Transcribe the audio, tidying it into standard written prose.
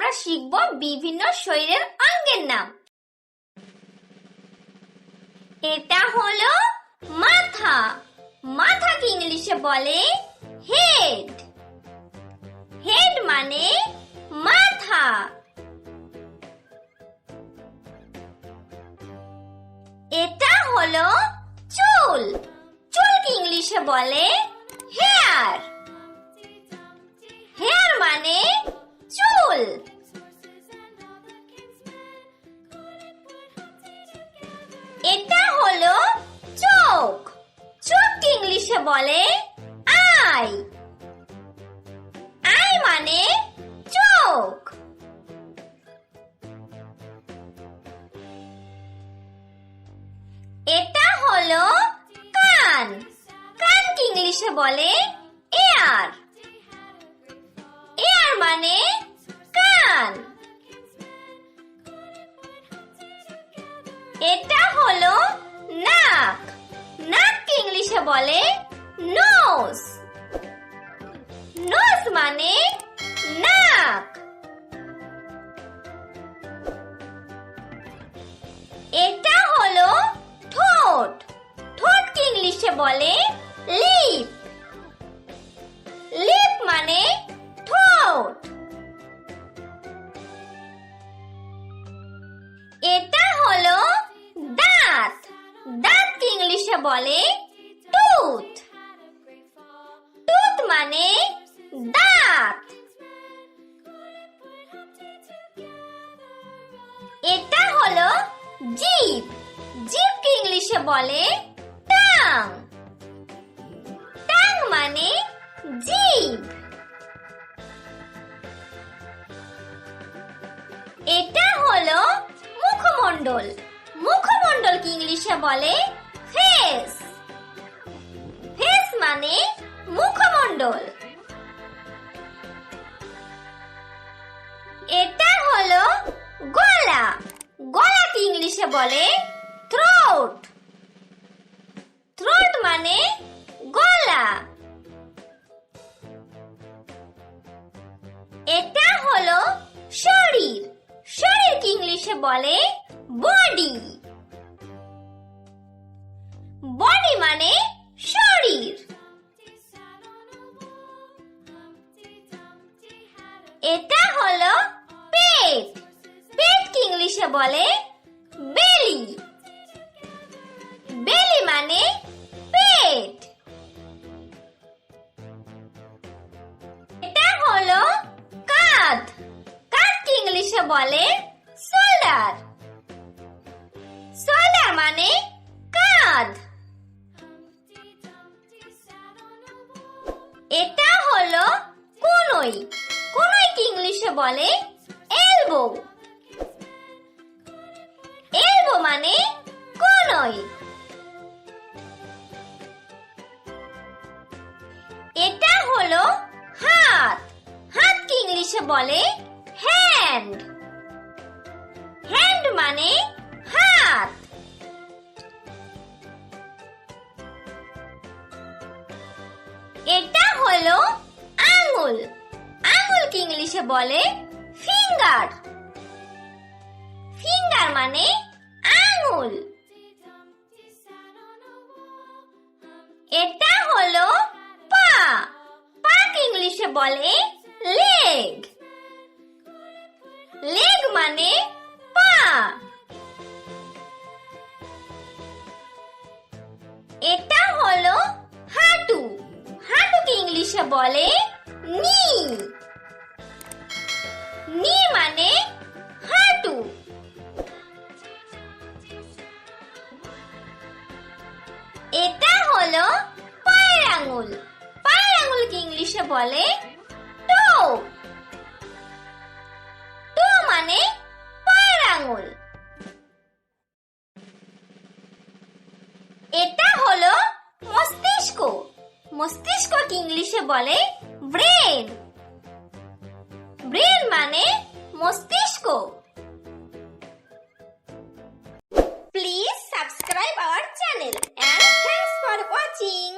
আমরা শিখব বিভিন্ন শরীরের অঙ্গের নাম। এটা হলো মাথা। মাথাকে ইংলিশে বলে হেড। হেড মানে মাথা। এটা হলো চুল। চুলকে ইংলিশে বলে হেয়ার। হেয়ার মানে চুল। এটা হলো চোখ। চোখকে ইংলিশে বলে আই। আই মানে চোখ। এটা হলো কান। কানকে ইংলিশে বলে এয়ার। এয়ার মানে কান। এটা হলো নাক। নাককে ইংলিশে বলে নোজ। নোজ মানে নাক। এটা হলো ঠোঁট। ঠোঁটকে ইংলিশে বলে লিপ। লিপ মানে ঠোঁট। এটা হলো দাঁত। দাঁতকে ইংলিশে বলে টুথ। টুথ মানে দাঁত। এটা হলো জিভ। জিভকে ইংলিশে বলে টাং। টাং মানে জিভ। এটা হলো মুখমণ্ডল। মুখমণ্ডলকে ইংলিশে বলে ফেস। ফেস মানে মুখমণ্ডল। এটা হলো গলা। গলাকে ইংলিশে বলে থ্রোট। থ্রোট মানে গলা। এটা হলো শরীর। শরীরকে ইংলিশে বলে বডি। বডি মানে শরীর। এটা হলো পেট। পেটকে ইংলিশে বলে বেলি। বেলি মানে পেট। এটা হলো কাঁধ। কাঁধকে ইংলিশে বলে শোল্ডার। শোল্ডার মানে কাঁধ। এটা হলো কনুই। কনুইকে ইংলিশে বলে এলবো। এলবো মানে কনুই। এটা হলো হাত। হাতকে ইংলিশে বলে হ্যান্ড। হ্যান্ড মানে হাত। এটা হলো আঙ্গুল। আঙ্গুলকে ইংলিশে বলে ফিঙ্গার। ফিঙ্গার মানে আঙ্গুল। এটা হলো পা। পাকে ইংলিশে বলে লেগ। লেগ মানে পা। এটা হলো হাঁটু। হাঁটুকে ইংলিশে বলে নি। নি মানে হাঁটু। এটা হলো পায়ের আঙ্গুল। পায়ের আঙ্গুলকে ইংলিশে বলে টো। টো মানে পায়ের আঙ্গুল। এটা হলো মস্তিষ্ক। মস্তিষ্ককে ইংলিশে বলে ব্রেন। ব্রেন মানে মস্তিষ্ক। Please subscribe our channel and thanks for watching.